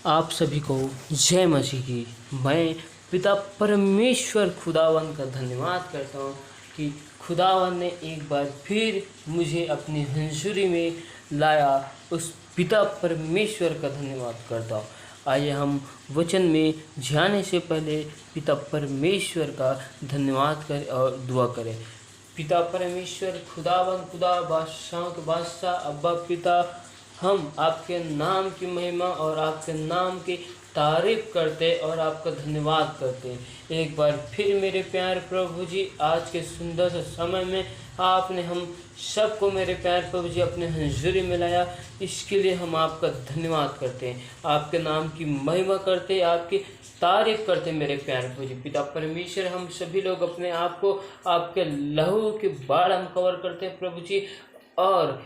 आप सभी को जय मसीह की। मैं पिता परमेश्वर खुदावन का धन्यवाद करता हूँ कि खुदावन ने एक बार फिर मुझे अपनी हंसुरी में लाया। उस पिता परमेश्वर का धन्यवाद करता हूँ। आइए हम वचन में जाने से पहले पिता परमेश्वर का धन्यवाद करें और दुआ करें। पिता परमेश्वर खुदावन, खुदा बादशाहों के बादशाह, अब्बा पिता, हम आपके नाम की महिमा और आपके नाम की तारीफ करते और आपका धन्यवाद करते हैं। एक बार फिर मेरे प्यारे प्रभु जी, आज के सुंदर से समय में आपने हम सबको मेरे प्यारे प्रभु जी अपने हंजुरी में लाया। इसके लिए हम आपका धन्यवाद करते हैं, आपके नाम की महिमा करते, आपकी तारीफ करते मेरे प्यारे प्रभु जी। पिता परमेश्वर, हम सभी लोग अपने आप को आपके लहू के बाढ़ हम कवर करते हैं प्रभु जी, और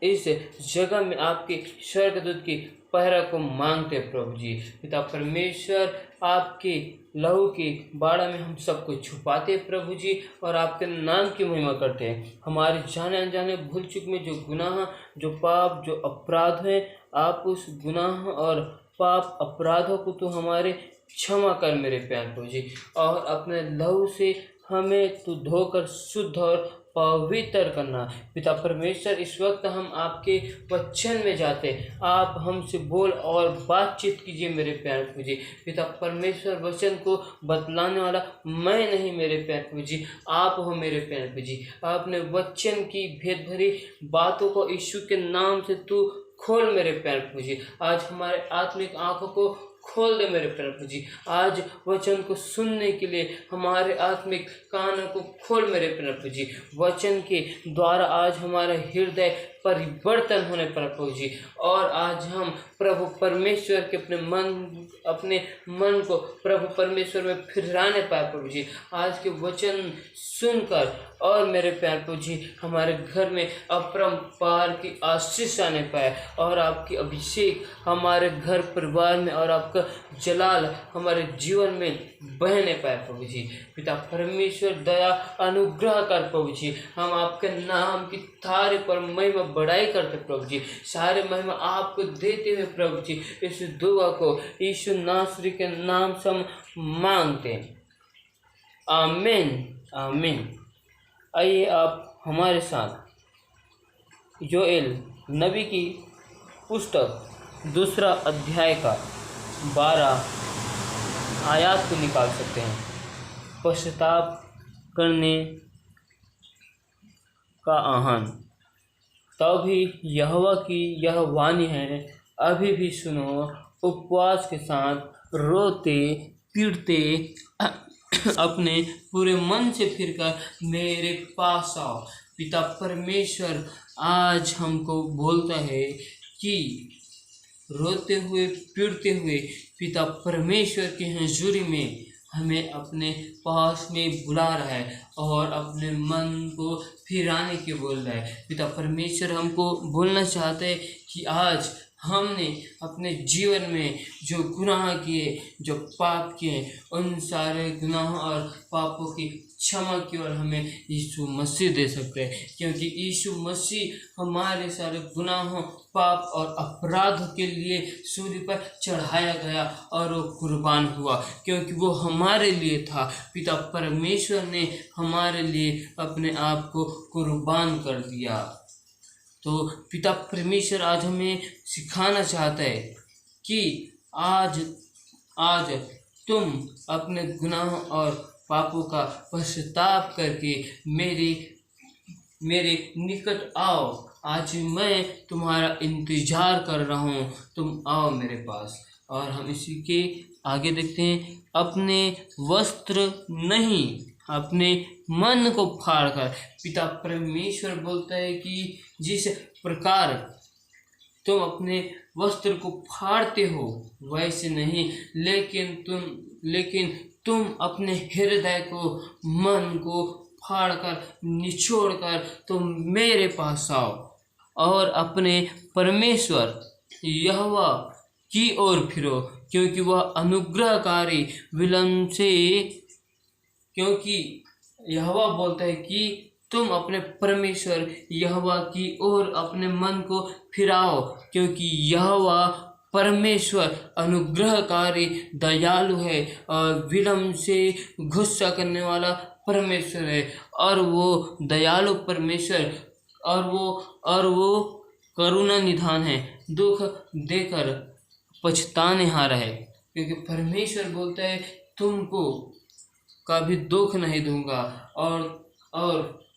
इस जगह में आपके स्वर्गदूत की पहरा को मांगते प्रभु जी। पिता परमेश्वर, आपके लहू की बाड़ा में हम सबको छुपाते प्रभु जी, और आपके नाम की महिमा करते हैं। हमारे जाने अनजाने भूल चुक में जो गुनाह, जो पाप, जो अपराध हैं, आप उस गुनाह और पाप अपराधों को तो हमारे क्षमा कर मेरे प्यारे प्रभु जी, और अपने लहू से हमें तो धोकर शुद्ध और पवित्र करना। पिता परमेश्वर, इस वक्त हम आपके वचन में जाते, आप हमसे बोल और बातचीत कीजिए मेरे प्यारे प्रभु जी। पिता परमेश्वर, वचन को बतलाने वाला मैं नहीं मेरे प्यारे प्रभु जी, आप हो मेरे प्यारे प्रभु जी। आपने वचन की भेद भरी बातों को यीशु के नाम से तू खोल मेरे प्यारे प्रभु जी। आज हमारे आत्मिक आंखों को खोल दे मेरे प्रभु जी। आज वचन को सुनने के लिए हमारे आत्मिक कानों को खोल मेरे प्रभु जी। वचन के द्वारा आज हमारा हृदय परिवर्तन होने प्रभु जी, और आज हम प्रभु परमेश्वर के अपने मन को प्रभु परमेश्वर में फिराने पाए प्रभु जी। आज के वचन सुनकर और मेरे प्यार प्रभु जी, हमारे घर में अपरंपार की आशीष आने पाए, और आपकी अभिषेक हमारे घर परिवार में और आपका जलाल हमारे जीवन में बहने पाए प्रभु जी। पिता परमेश्वर, दया अनुग्रह कर प्रभु जी। हम आपके नाम की तारीफ और महिमा बढ़ाई करते प्रभु जी। सारे महिमा आपको देते हुए प्रभु जी, इस दुआ को यीशु नासरी के नाम से हम मांगते हैं, आमीन आमीन। आइए आप हमारे साथ योएल नबी की पुस्तक 2 अध्याय का 12 आयत को निकाल सकते हैं। पश्चाताप करने का आह्वान। तब भी यहोवा की यह वाणी है, अभी भी सुनो, उपवास के साथ रोते पीटते अपने पूरे मन से फिरकर मेरे पास आओ। पिता परमेश्वर आज हमको बोलता है कि रोते हुए पीटते हुए पिता परमेश्वर की हजूरी में हमें अपने पास में बुला रहा है और अपने मन को फिराने के बोल रहा है। पिता परमेश्वर हमको बोलना चाहते हैं कि आज हमने अपने जीवन में जो गुनाह किए, जो पाप किए, उन सारे गुनाह और पापों की क्षमा की और हमें यीशु मसीह दे सकते हैं, क्योंकि यीशु मसीह हमारे सारे गुनाहों, पाप और अपराधों के लिए सूली पर चढ़ाया गया और वो कुर्बान हुआ, क्योंकि वो हमारे लिए था। पिता परमेश्वर ने हमारे लिए अपने आप को कुर्बान कर दिया। तो पिता परमेश्वर आज हमें सिखाना चाहता है कि आज तुम अपने गुनाह और पापों का पश्चाताप करके मेरे निकट आओ। आज मैं तुम्हारा इंतजार कर रहा हूँ, तुम आओ मेरे पास। और हम इसी के आगे देखते हैं, अपने वस्त्र नहीं, अपने मन को फाड़कर। पिता परमेश्वर बोलता है कि जिस प्रकार तुम अपने वस्त्र को फाड़ते हो वैसे नहीं, लेकिन तुम अपने हृदय को, मन को फाड़कर, निचोड़कर तुम मेरे पास आओ और अपने परमेश्वर यहोवा की ओर फिरो, क्योंकि वह अनुग्रहकारी विलंब से, क्योंकि यहोवा बोलता है कि तुम अपने परमेश्वर यहोवा की ओर अपने मन को फिराओ, क्योंकि यहोवा परमेश्वर अनुग्रहकारी दयालु है और विलम्ब से गुस्सा करने वाला परमेश्वर है। और वो दयालु परमेश्वर और वो करुणा निधान है, दुख देकर पछताने हारा है। क्योंकि परमेश्वर बोलता है तुमको कभी दुख नहीं दूंगा, और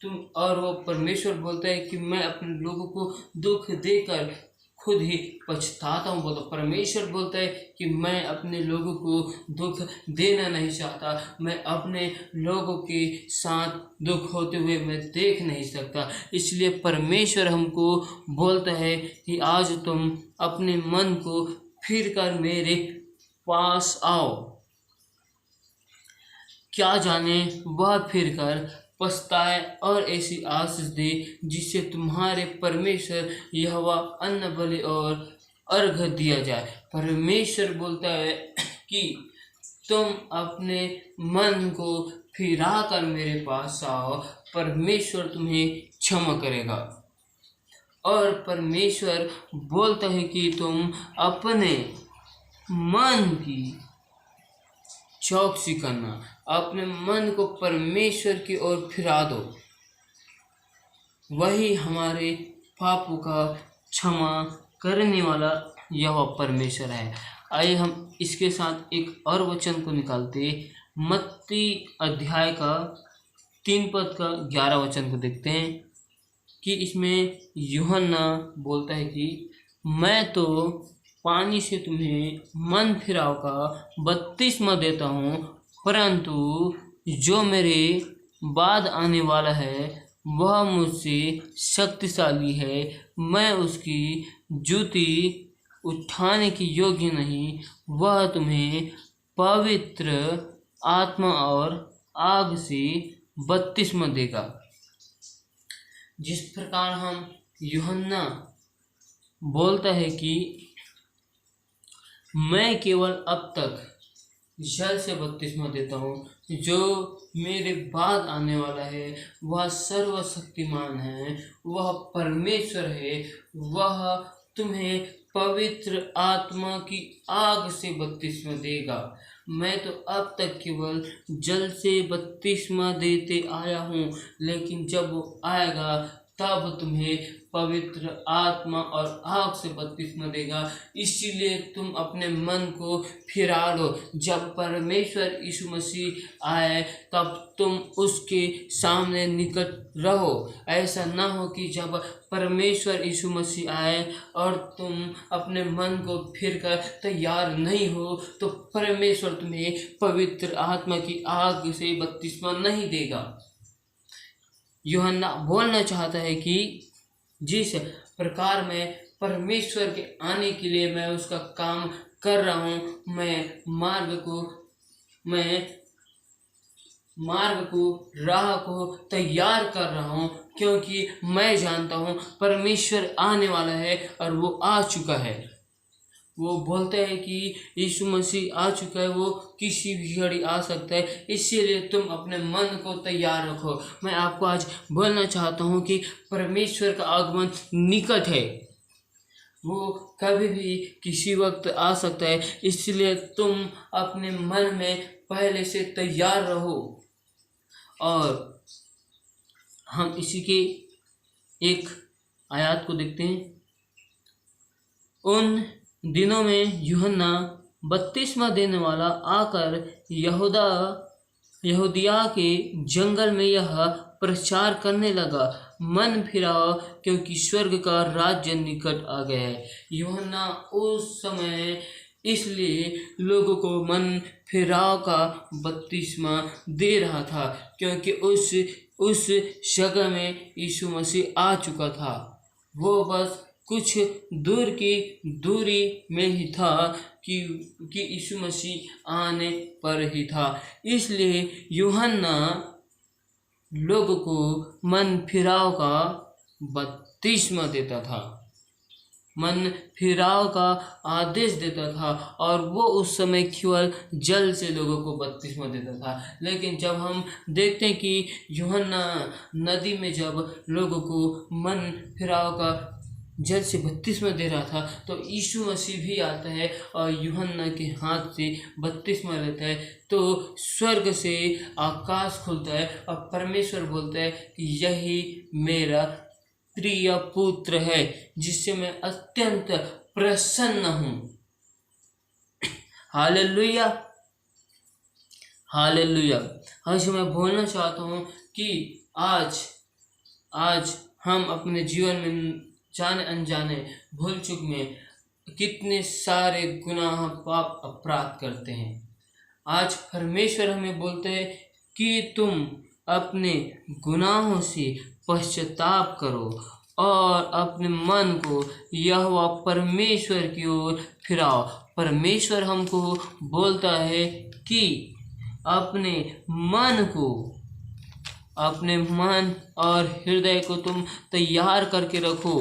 वो परमेश्वर बोलता है कि मैं अपने लोगों को दुख देकर खुद ही पछताता हूँ। बोलता परमेश्वर बोलता है कि मैं अपने लोगों को दुख देना नहीं चाहता, मैं अपने लोगों के साथ दुख होते हुए मैं देख नहीं सकता। इसलिए परमेश्वर हमको बोलता है कि आज तुम अपने मन को फिर कर मेरे पास आओ, क्या जाने वह फिर कर पछताए और ऐसी आशीष दे जिससे तुम्हारे परमेश्वर यहोवा अन्न बलि और अर्घ दिया जाए। परमेश्वर बोलता है कि तुम अपने मन को फिरा कर मेरे पास आओ, परमेश्वर तुम्हें क्षमा करेगा। और परमेश्वर बोलता है कि तुम अपने मन की चौकसी करना, अपने मन को परमेश्वर की ओर फिरा दो, वही हमारे पापों का क्षमा करने वाला यह परमेश्वर है। आइए हम इसके साथ एक और वचन को निकालते, मत्ती अध्याय का 3 पद का 11 वचन को देखते हैं कि इसमें यूहन्ना बोलता है कि मैं तो पानी से तुम्हें मन फिराव का बपतिस्मा देता हूँ, परंतु जो मेरे बाद आने वाला है वह मुझसे शक्तिशाली है, मैं उसकी जूती उठाने की योग्य नहीं। वह तुम्हें पवित्र आत्मा और आग से बपतिस्मा देगा। जिस प्रकार हम यूहन्ना बोलता है कि मैं केवल अब तक जल से बपतिस्मा देता हूँ, जो मेरे बाद आने वाला है वह सर्वशक्तिमान है, वह परमेश्वर है, वह तुम्हें पवित्र आत्मा की आग से बपतिस्मा देगा। मैं तो अब तक केवल जल से बपतिस्मा देते आया हूँ, लेकिन जब वो आएगा तब तुम्हें पवित्र आत्मा और आग से बपतिस्मा देगा। इसीलिए तुम अपने मन को फिरा लो। जब परमेश्वर यीशु मसीह आए तब तुम उसके सामने निकट रहो। ऐसा ना हो कि जब परमेश्वर यीशु मसीह आए और तुम अपने मन को फिर कर तैयार नहीं हो तो परमेश्वर तुम्हें पवित्र आत्मा की आग से बपतिस्मा नहीं देगा। यूहन्ना बोलना चाहता है कि जिस प्रकार मैं परमेश्वर के आने के लिए मैं उसका काम कर रहा हूँ, मैं मार्ग को राह को तैयार कर रहा हूँ, क्योंकि मैं जानता हूँ परमेश्वर आने वाला है और वो आ चुका है। वो बोलते हैं कि यीशु मसीह आ चुका है, वो किसी भी घड़ी आ सकता है, इसीलिए तुम अपने मन को तैयार रखो। मैं आपको आज बोलना चाहता हूँ कि परमेश्वर का आगमन निकट है, वो कभी भी किसी वक्त आ सकता है, इसलिए तुम अपने मन में पहले से तैयार रहो। और हम इसी के एक आयत को देखते हैं। उन दिनों में यूहन्ना बपतिस्मा देने वाला आकर यहूदिया के जंगल में यह प्रचार करने लगा, मन फिराओ क्योंकि स्वर्ग का राज्य निकट आ गया है। यूहन्ना उस समय इसलिए लोगों को मन फिराव का बपतिस्मा दे रहा था क्योंकि उस जगह में यीशु मसीह आ चुका था। वो बस कुछ दूर की दूरी में ही था कि यीशु मसीह आने पर ही था। इसलिए यूहन्ना लोगों को मन फिराव का बपतिस्मा देता था, मन फिराव का आदेश देता था, और वो उस समय केवल जल से लोगों को बपतिस्मा देता था। लेकिन जब हम देखते हैं कि यूहन्ना नदी में जब लोगों को मन फिराव का जल से बपतिस्मा दे रहा था, तो यीशु मसीह भी आता है और यूहन्ना के हाथ से बपतिस्मा लेता है। तो स्वर्ग से आकाश खुलता है और परमेश्वर बोलता है कि यही मेरा प्रिय पुत्र है जिससे मैं अत्यंत प्रसन्न हूँ। Hallelujah, hallelujah. आज मैं बोलना चाहता हूँ कि आज हम अपने जीवन में जाने अनजाने भूल चूक में कितने सारे गुनाह पाप अपराध करते हैं। आज परमेश्वर हमें बोलते हैं कि तुम अपने गुनाहों से पश्चाताप करो और अपने मन को यहोवा परमेश्वर की ओर फिराओ। परमेश्वर हमको बोलता है कि अपने मन और हृदय को तुम तैयार करके रखो,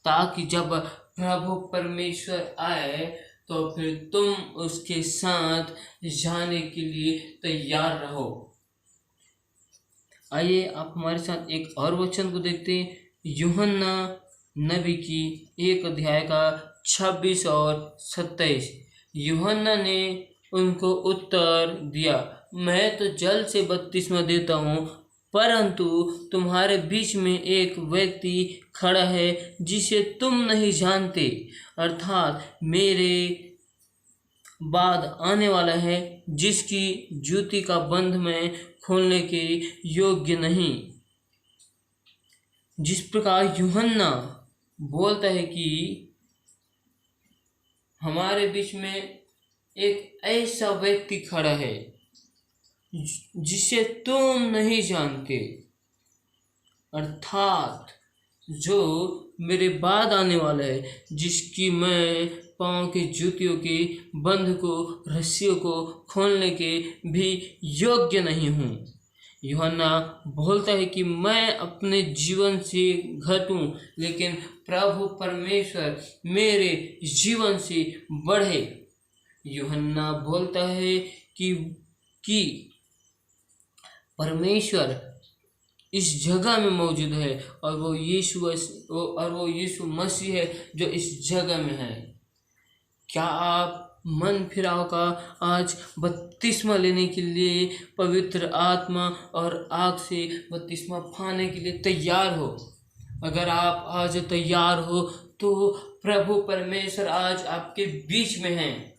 ताकि जब प्रभु परमेश्वर आए तो फिर तुम उसके साथ जाने के लिए तैयार रहो। आइए आप हमारे साथ एक और वचन को देखते हैं, यूहन्ना नबी की 1 अध्याय का 26 और 27। यूहन्ना ने उनको उत्तर दिया, मैं तो जल से बपतिस्मा देता हूँ, परंतु तुम्हारे बीच में एक व्यक्ति खड़ा है जिसे तुम नहीं जानते, अर्थात मेरे बाद आने वाला है, जिसकी जूती का बंध मैं खोलने के योग्य नहीं। जिस प्रकार यूहन्ना बोलता है कि हमारे बीच में एक ऐसा व्यक्ति खड़ा है जिसे तुम नहीं जानते, अर्थात जो मेरे बाद आने वाला है, जिसकी मैं पाँव की जूतियों के बंध को, रस्सियों को खोलने के भी योग्य नहीं हूँ। यूहन्ना बोलता है कि मैं अपने जीवन से घटूं, लेकिन प्रभु परमेश्वर मेरे जीवन से बढ़े। यूहन्ना बोलता है कि परमेश्वर इस जगह में मौजूद है और वो यीशु मसीह है जो इस जगह में है। क्या आप मन फिराव का आज बपतिस्मा लेने के लिए पवित्र आत्मा और आग से बपतिस्मा पाने के लिए तैयार हो? अगर आप आज तैयार हो तो प्रभु परमेश्वर आज आपके बीच में हैं।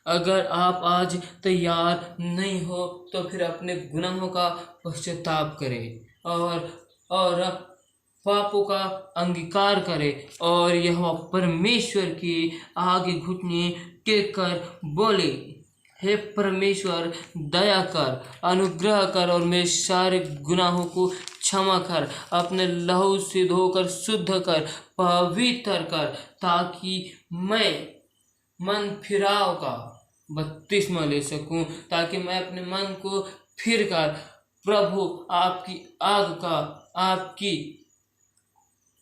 अगर आप आज तैयार नहीं हो तो फिर अपने गुनाहों का पश्चाताप करें और पापों का अंगीकार करें और यह परमेश्वर के आगे घुटने टेक कर बोले, हे परमेश्वर दया कर, अनुग्रह कर और मेरे सारे गुनाहों को क्षमा कर, अपने लहू से धोकर शुद्ध कर, पवित्र कर, ताकि मैं मन फिराव का बपतिस्मा ले सकूं, ताकि मैं अपने मन को फिर कर प्रभु आपकी आग का, आपकी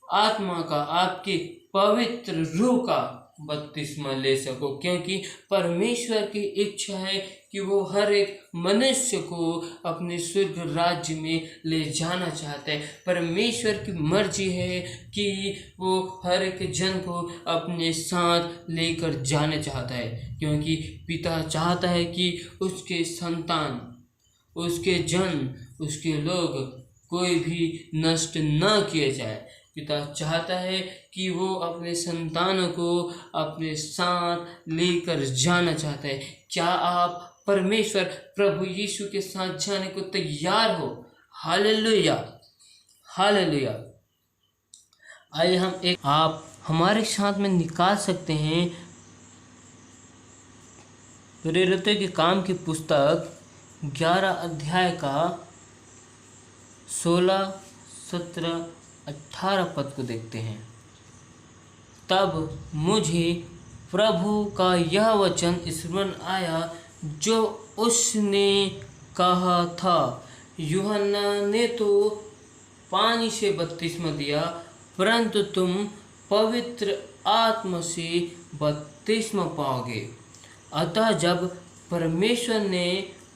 आत्मा का, आपकी पवित्र रूह का बपतिस्मा ले सको। क्योंकि परमेश्वर की इच्छा है कि वो हर एक मनुष्य को अपने स्वर्ग राज्य में ले जाना चाहता है। परमेश्वर की मर्जी है कि वो हर एक जन को अपने साथ लेकर जाना चाहता है, क्योंकि पिता चाहता है कि उसके संतान, उसके जन, उसके लोग कोई भी नष्ट न किए जाए। पिता चाहता है कि वो अपने संतानों को अपने साथ लेकर जाना चाहता है। क्या आप परमेश्वर प्रभु यीशु के साथ जाने को तैयार हो? Hallelujah, hallelujah. आइए आप हमारे साथ में निकाल सकते हैं प्रेरितों के काम की पुस्तक 11 अध्याय का 16, 17, 18 पद को देखते हैं। तब मुझे प्रभु का यह वचन स्मरण आया जो उसने कहा था, यूहन्ना ने तो पानी से बपतिस्मा दिया, परंतु तुम पवित्र आत्मा से बपतिस्मा पाओगे। अतः जब परमेश्वर ने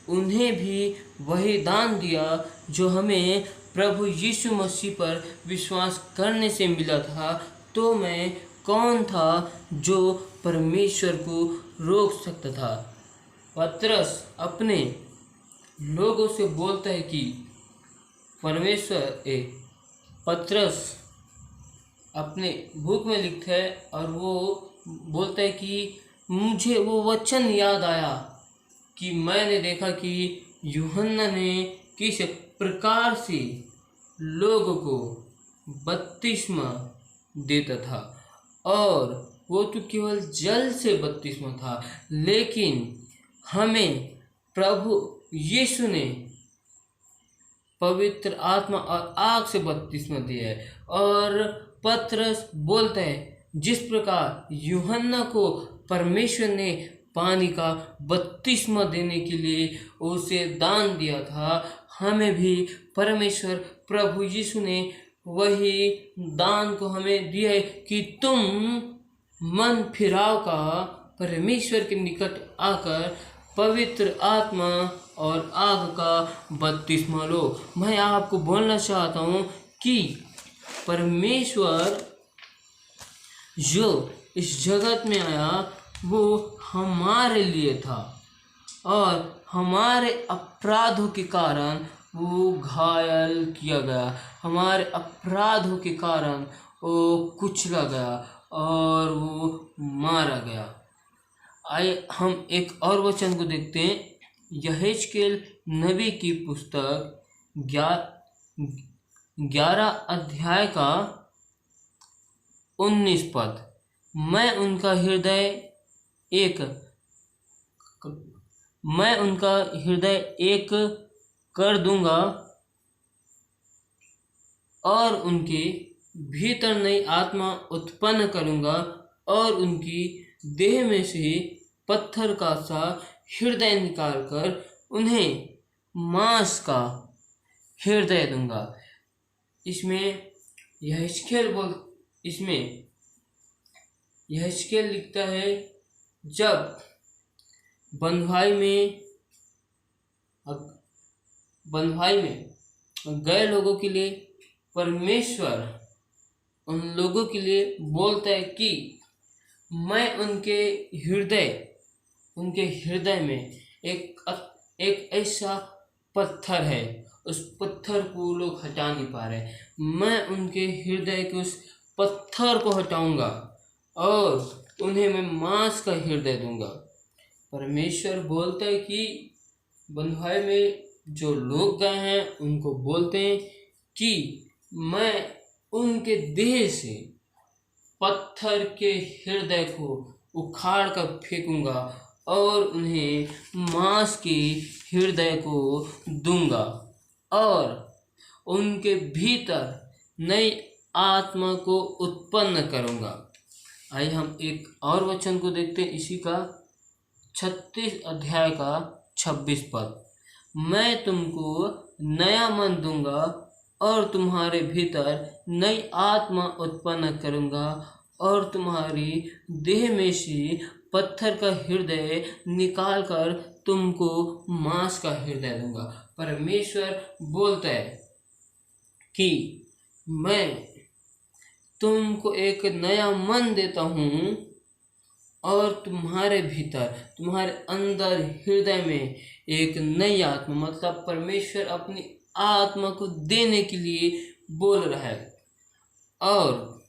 उन्हें भी वही दान दिया जो हमें प्रभु यीशु मसीह पर विश्वास करने से मिला था, तो मैं कौन था जो परमेश्वर को रोक सकता था। पतरस अपने लोगों से बोलता है कि पतरस अपने बुक में लिखता है और वो बोलता है कि मुझे वो वचन याद आया कि मैंने देखा कि यूहन्ना ने किस प्रकार से लोगों को बपतिस्मा देता था, और वो तो केवल जल से बपतिस्मा था, लेकिन हमें प्रभु यीशु ने पवित्र आत्मा और आग से बपतिस्मा दिया है। और पतरस बोलता है जिस प्रकार यूहन्ना को परमेश्वर ने पानी का बपतिस्मा देने के लिए उसे दान दिया था, हमें भी परमेश्वर प्रभु यीशु ने वही दान को हमें दिया है कि तुम मन फिराव का परमेश्वर के निकट आकर पवित्र आत्मा और आग का बपतिस्मा लो। मैं आपको बोलना चाहता हूँ कि परमेश्वर जो इस जगत में आया वो हमारे लिए था, और हमारे अपराधों के कारण वो घायल किया गया, हमारे अपराधों के कारण वो कुचला गया और वो मारा गया। आइए हम एक और वचन को देखते हैं, यहेजकेल नबी की पुस्तक 11 अध्याय का 19 पद। मैं उनका हृदय एक कर दूंगा और उनके भीतर नई आत्मा उत्पन्न करूंगा, और उनकी देह में से पत्थर का सा हृदय निकालकर उन्हें मांस का हृदय दूंगा। इसमें यहेजकेल लिखता है जब बंधुआई में गए लोगों के लिए परमेश्वर उन लोगों के लिए बोलता है कि मैं उनके हृदय में एक ऐसा पत्थर है, उस पत्थर को लोग हटा नहीं पा रहे, मैं उनके हृदय के उस पत्थर को हटाऊंगा और उन्हें मैं मांस का हृदय दूंगा। परमेश्वर बोलता है कि बंधुआई में जो लोग गए हैं उनको बोलते हैं कि मैं उनके देह से पत्थर के हृदय को उखाड़ कर फेंकूंगा और उन्हें मांस के हृदय को दूंगा, और उनके भीतर नई आत्मा को उत्पन्न करूंगा। आइए हम एक और वचन को देखते हैं, इसी का 36 अध्याय का 26 पद। मैं तुमको नया मन दूंगा और तुम्हारे भीतर नई आत्मा उत्पन्न करूंगा, और तुम्हारी देह में से पत्थर का हृदय निकालकर तुमको मांस का हृदय दूंगा। परमेश्वर बोलता है कि मैं तुमको एक नया मन देता हूँ, और तुम्हारे भीतर तुम्हारे अंदर हृदय में एक नई आत्मा, मतलब परमेश्वर अपनी आत्मा को देने के लिए बोल रहा है, और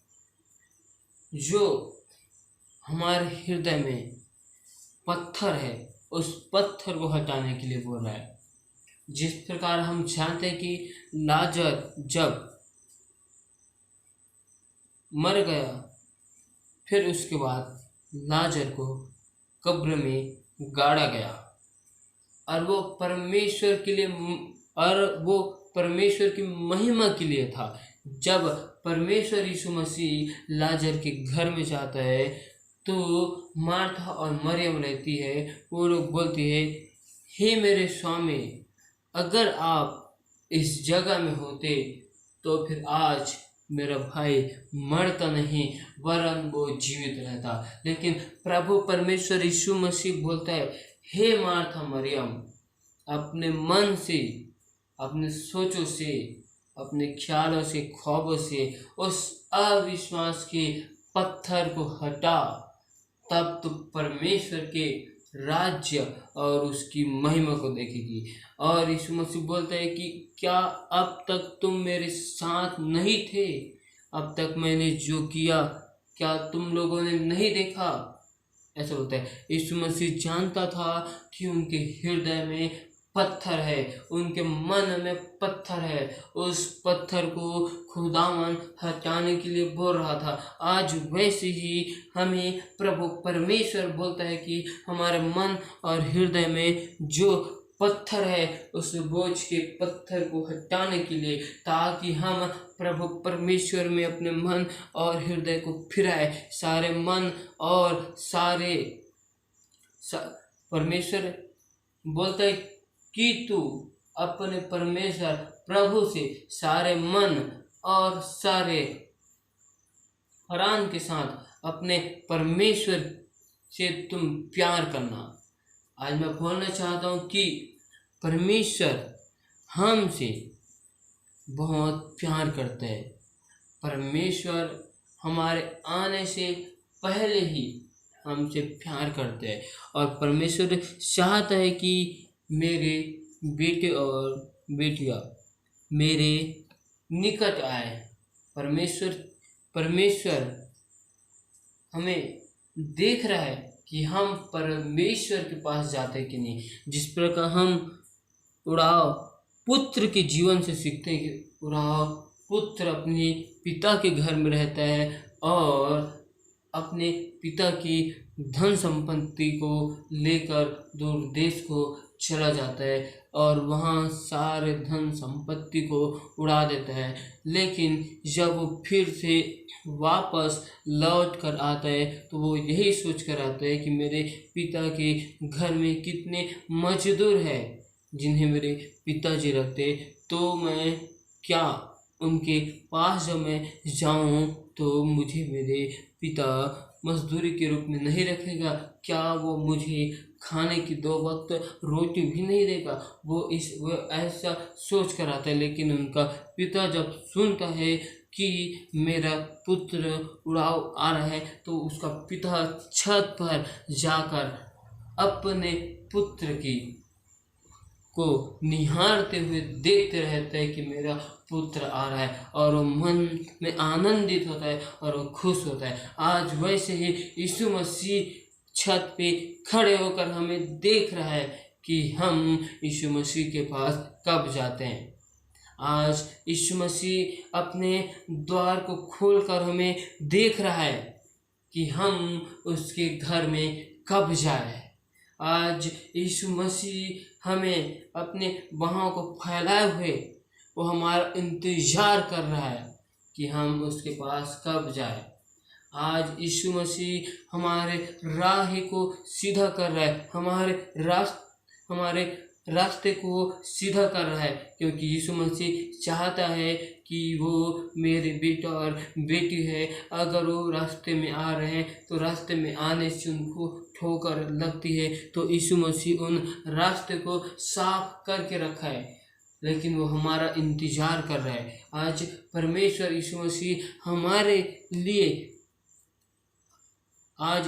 जो हमारे हृदय में पत्थर है उस पत्थर को हटाने के लिए बोल रहा है। जिस प्रकार हम जानते हैं कि लाजर जब मर गया, फिर उसके बाद लाजर को कब्र में गाड़ा गया, और वो परमेश्वर की महिमा के लिए था। जब परमेश्वर यीशु मसीह लाजर के घर में जाता है तो मार्था और मरियम रहती है, वो लोग बोलती है, हे मेरे स्वामी, अगर आप इस जगह में होते तो फिर आज मेरा भाई मरता नहीं वरन वो जीवित रहता। लेकिन प्रभु परमेश्वर यीशु मसीह बोलता है, हे मार्था मरियम, अपने मन से, अपने सोचों से, अपने ख्यालों से, ख्वाबों से उस अविश्वास के पत्थर को हटा, तब तो परमेश्वर के राज्य और उसकी महिमा को देखेगी। और यीशु मसीह बोलता है कि क्या अब तक तुम मेरे साथ नहीं थे? अब तक मैंने जो किया क्या तुम लोगों ने नहीं देखा? ऐसा होता है। यीशु मसीह जानता था कि उनके हृदय में पत्थर है, उनके मन में पत्थर है। उस पत्थर को खुदावन हटाने के लिए बोल रहा था। आज वैसे ही हमें प्रभु परमेश्वर बोलता है कि हमारे मन और हृदय में जो पत्थर है उस बोझ के पत्थर को हटाने के लिए, ताकि हम प्रभु परमेश्वर में अपने मन और हृदय को फिराए। सारे मन और सारे परमेश्वर बोलता है कि तू अपने परमेश्वर प्रभु से सारे मन और सारे प्राण के साथ अपने परमेश्वर से तुम प्यार करना। आज मैं बोलना चाहता हूँ कि परमेश्वर हमसे बहुत प्यार करता है। परमेश्वर हमारे आने से पहले ही हमसे प्यार करते हैं और परमेश्वर चाहता है कि मेरे बेटे और बेटियां मेरे निकट आए। परमेश्वर हमें देख रहा है कि हम परमेश्वर के पास जाते कि नहीं। जिस प्रकार हम उड़ाव पुत्र के जीवन से सीखते हैं कि उड़ाव पुत्र अपने पिता के घर में रहता है और अपने पिता की धन संपत्ति को लेकर दूर देश को चला जाता है और वहाँ सारे धन संपत्ति को उड़ा देता है। लेकिन जब वो फिर से वापस लौट कर आता है तो वो यही सोच कर आता है कि मेरे पिता के घर में कितने मजदूर हैं जिन्हें मेरे पिताजी रखते, तो मैं क्या उनके पास जब मैं जाऊं तो मुझे मेरे पिता मजदूरी के रूप में नहीं रखेगा? क्या वो मुझे खाने की 2 वक्त रोटी भी नहीं देगा? वो ऐसा सोच कर आता है। लेकिन उनका पिता जब सुनता है कि मेरा पुत्र उड़ाव आ रहा है तो उसका पिता छत पर जाकर अपने पुत्र को निहारते हुए देखते रहते हैं कि मेरा पुत्र आ रहा है, और वो मन में आनंदित होता है और वो खुश होता है। आज वैसे ही यीशु मसीह छत पे खड़े होकर हमें देख रहा है कि हम यीशु मसीह के पास कब जाते हैं। आज यीशु मसीह अपने द्वार को खोलकर हमें देख रहा है कि हम उसके घर में कब जाए। आज यीशु मसीह हमें अपने बाहों को फैलाए हुए वो हमारा इंतजार कर रहा है कि हम उसके पास कब जाए। आज यीशु मसीह हमारे राह को सीधा कर रहा है, हमारे रास्ते को सीधा कर रहा है, क्योंकि यीशु मसीह चाहता है कि वो मेरे बेटा और बेटी है, अगर वो रास्ते में आ रहे हैं तो रास्ते में आने से उनको ठोकर लगती है तो यीशु मसीह उन रास्ते को साफ करके रखा है, लेकिन वो हमारा इंतजार कर रहा है। आज परमेश्वर यीशु मसीह हमारे लिए आज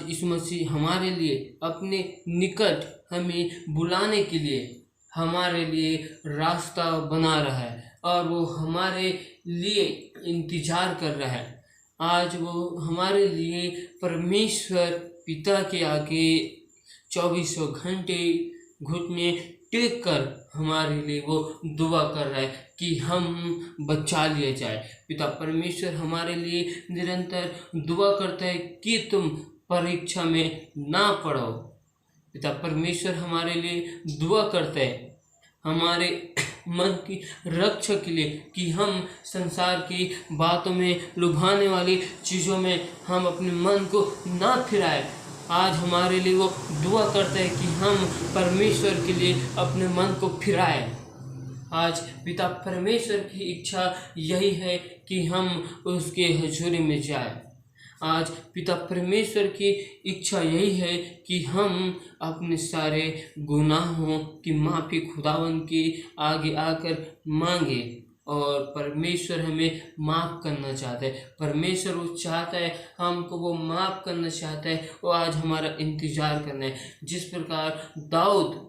यीशु मसीह हमारे लिए अपने निकट हमें बुलाने के लिए हमारे लिए रास्ता बना रहा है और वो हमारे लिए इंतजार कर रहा है। आज वो हमारे लिए परमेश्वर पिता के आगे 24 घंटे घुटने टेक कर हमारे लिए वो दुआ कर रहा है कि हम बचा लिए जाए। पिता परमेश्वर हमारे लिए निरंतर दुआ करता है कि तुम परीक्षा में ना पड़ो। पिता परमेश्वर हमारे लिए दुआ करता है हमारे मन की रक्षा के लिए कि हम संसार की बातों में, लुभाने वाली चीज़ों में हम अपने मन को ना फिराए। आज हमारे लिए वो दुआ करता है कि हम परमेश्वर के लिए अपने मन को फिराए। आज पिता परमेश्वर की इच्छा यही है कि हम उसके हजूरी में जाए। आज पिता परमेश्वर की इच्छा यही है कि हम अपने सारे गुनाहों की माफ़ी खुदावंद के आगे आकर मांगे। और परमेश्वर हमें माफ़ करना चाहता है। परमेश्वर वो चाहता है, हमको वो माफ़ करना चाहता है। वो आज हमारा इंतज़ार करना है। जिस प्रकार दाऊद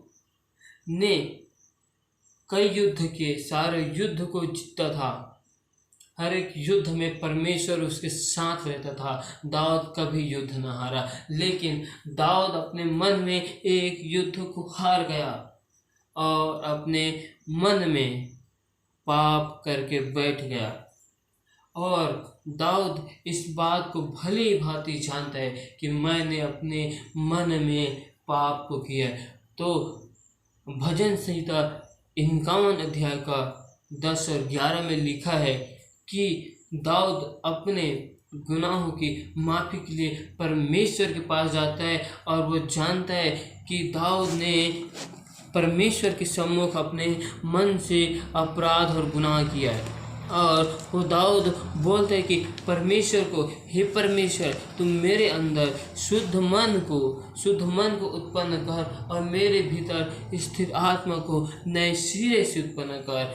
ने कई युद्ध के सारे युद्ध को जीता था, हर एक युद्ध में परमेश्वर उसके साथ रहता था, दाऊद कभी युद्ध न हारा। लेकिन दाऊद अपने मन में एक युद्ध को हार गया और अपने मन में पाप करके बैठ गया। और दाऊद इस बात को भली भांति जानता है कि मैंने अपने मन में पाप को किया। तो भजन संहिता 51 अध्याय का 10 और 11 में लिखा है कि दाऊद अपने गुनाहों की माफ़ी के लिए परमेश्वर के पास जाता है और वो जानता है कि दाऊद ने परमेश्वर के सम्मुख अपने मन से अपराध और गुनाह किया है। और वो दाऊद बोलता है कि परमेश्वर को, हे परमेश्वर, तुम मेरे अंदर शुद्ध मन को उत्पन्न कर और मेरे भीतर स्थिर आत्मा को नए सिरे से उत्पन्न कर।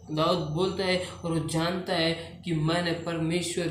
दाऊद बोलता है और वो जानता है कि मैंने परमेश्वर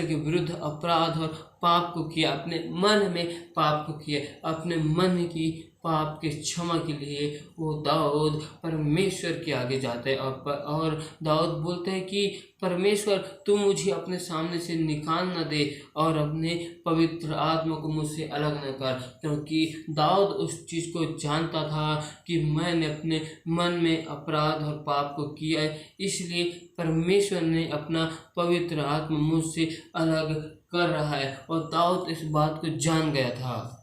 के विरुद्ध अपराध और पाप को किया, अपने मन में पाप को किया। अपने मन की पाप के क्षमा के लिए वो दाऊद परमेश्वर के आगे जाता है और दाऊद बोलते हैं कि परमेश्वर, तू मुझे अपने सामने से निकाल न दे और अपने पवित्र आत्मा को मुझसे अलग न कर। क्योंकि दाऊद उस चीज़ को जानता था कि मैंने अपने मन में अपराध और पाप को किया है, इसलिए परमेश्वर ने अपना पवित्र आत्मा मुझसे अलग कर रहा है। और दाऊद इस बात को जान गया था।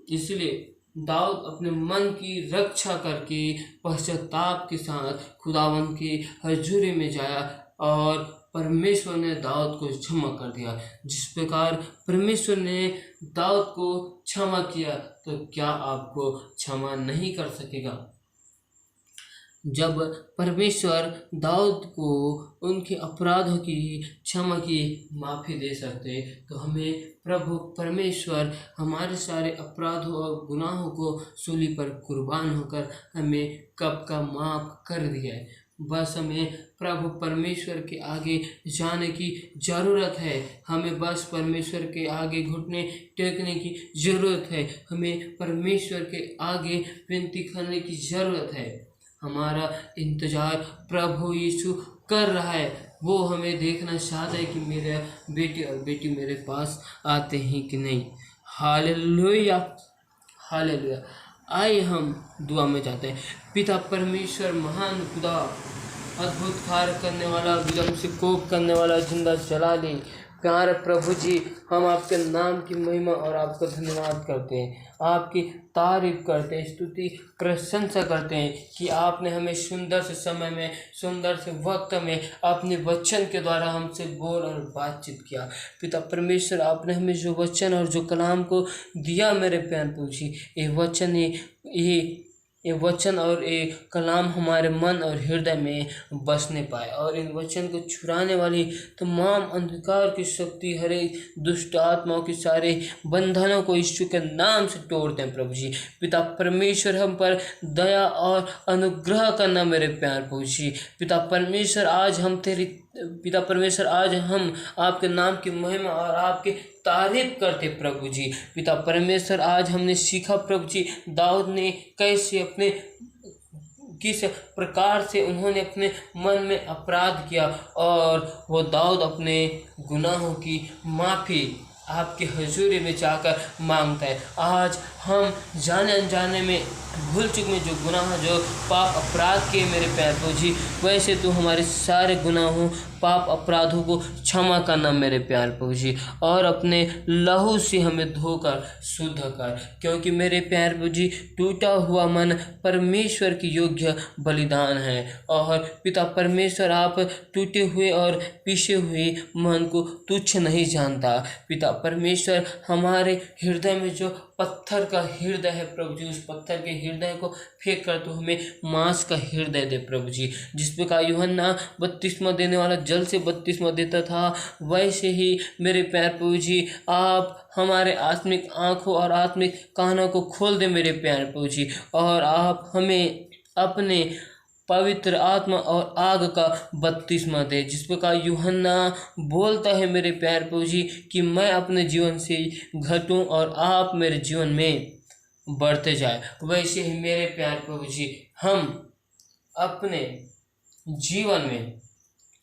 इसलिए दाऊद अपने मन की रक्षा करके पश्चाताप के साथ खुदावंद की हजूरी में जाया और परमेश्वर ने दाऊद को क्षमा कर दिया। जिस प्रकार परमेश्वर ने दाऊद को क्षमा किया, तो क्या आपको क्षमा नहीं कर सकेगा? जब परमेश्वर दाऊद को उनके अपराधों की क्षमा की माफ़ी दे सकते, तो हमें प्रभु परमेश्वर हमारे सारे अपराधों और गुनाहों को सूली पर कुर्बान होकर हमें कब का माफ़ कर दिया है। बस हमें प्रभु परमेश्वर के आगे जाने की ज़रूरत है। हमें बस परमेश्वर के आगे घुटने टेकने की ज़रूरत है। हमें परमेश्वर के आगे विनती करने की ज़रूरत है। हमारा इंतज़ार प्रभु यीशु कर रहा है। वो हमें देखना चाहता है कि मेरा बेटे और बेटी मेरे पास आते हैं कि नहीं। Hallelujah, hallelujah. आइए हम दुआ में जाते हैं। पिता परमेश्वर, महान खुदा, अद्भुत कार्य करने वाला, विलम्ब से कोप करने वाला, जिंदा जलाली, प्यारे प्रभु जी, हम आपके नाम की महिमा और आपका धन्यवाद करते हैं, आपकी तारीफ करते हैं, स्तुति प्रशंसा करते हैं कि आपने हमें सुंदर से समय में, सुंदर से वक्त में अपने वचन के द्वारा हमसे बोल और बातचीत किया। पिता परमेश्वर, आपने हमें जो वचन और जो कलाम को दिया मेरे प्यारे प्रभु जी, ये वचन और ये कलाम हमारे मन और हृदय में बसने पाए और इन वचन को छुड़ाने वाली तमाम अंधकार की शक्ति, हर एक दुष्ट आत्माओं के सारे बंधनों को यीशु के नाम से तोड़ दें प्रभु जी। पिता परमेश्वर, हम पर दया और अनुग्रह करना मेरे प्यारे प्रभु जी। पिता परमेश्वर, आज हम आपके नाम की महिमा और आपके तारीफ करते प्रभु जी। पिता परमेश्वर, आज हमने सीखा प्रभु जी, दाऊद ने किस प्रकार से उन्होंने अपने मन में अपराध किया और वो दाऊद अपने गुनाहों की माफ़ी आपके हजूरी में जाकर मांगता है। आज हम जाने अनजाने में, भूल चूक में जो गुनाह, जो पाप अपराध किए मेरे प्यारे प्रभु जी, वैसे तो हमारे सारे गुनाहों, पाप अपराधों को क्षमा करना मेरे प्यारे प्रभु जी, और अपने लहू से हमें धोकर शुद्ध कर, क्योंकि मेरे प्यारे प्रभु जी, टूटा हुआ मन परमेश्वर की योग्य बलिदान है। और पिता परमेश्वर, आप टूटे हुए और पीछे हुए मन को तुच्छ नहीं जानता। पिता परमेश्वर हमारे हृदय में जो पत्थर का हृदय है प्रभु जी, उस पत्थर के हृदय को फेंक कर तो हमें मांस का हृदय दे प्रभु जी। जिस प्रकार यूहन्ना बपतिस्मा देने वाला जल से बपतिस्मा देता था, वैसे ही मेरे प्यारे प्रभु जी आप हमारे आत्मिक आँखों और आत्मिक कानों को खोल दे मेरे प्यारे प्रभु जी, और आप हमें अपने पवित्र आत्मा और आग का बपतिस्मा दे। जिस प्रकार यूहन्ना बोलता है मेरे प्यारे प्रभु जी कि मैं अपने जीवन से घटूं और आप मेरे जीवन में बढ़ते जाए, वैसे ही मेरे प्यारे प्रभु जी हम अपने जीवन में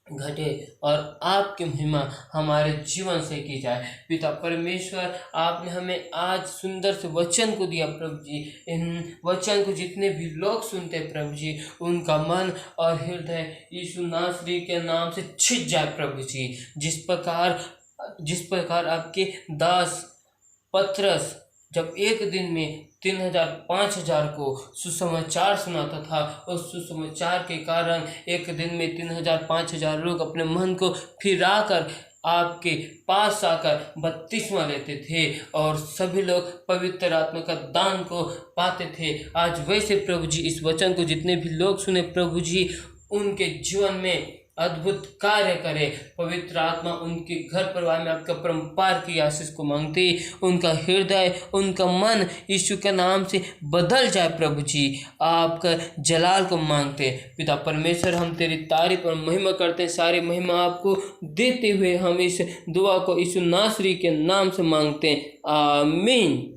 घटे और आपकी महिमा हमारे जीवन से की जाए। पिता परमेश्वर आपने हमें आज सुंदर से वचन को दिया प्रभु जी। इन वचन को जितने भी लोग सुनते प्रभु जी, उनका मन और हृदय यीशु नासरी के नाम से छिप जाए प्रभु जी। जिस प्रकार आपके दास पतरस जब एक दिन में 3000-5000 को सुसमाचार सुनाता था, उस सुसमाचार के कारण एक दिन में 3000-5000 लोग अपने मन को फिराकर आपके पास आकर बपतिस्मा लेते थे और सभी लोग पवित्र आत्मा का दान को पाते थे। आज वैसे प्रभु जी इस वचन को जितने भी लोग सुने प्रभु जी, उनके जीवन में अद्भुत कार्य करे। पवित्र आत्मा उनके घर परिवार में आपका परम्पार की आशीष को मांगते, उनका हृदय उनका मन यीशु के नाम से बदल जाए प्रभु जी, आपका जलाल को मांगते। पिता परमेश्वर हम तेरी तारीफ और महिमा करते हैं, सारी महिमा आपको देते हुए हम इस दुआ को यीशु नासरी के नाम से मांगते हैं, आमीन।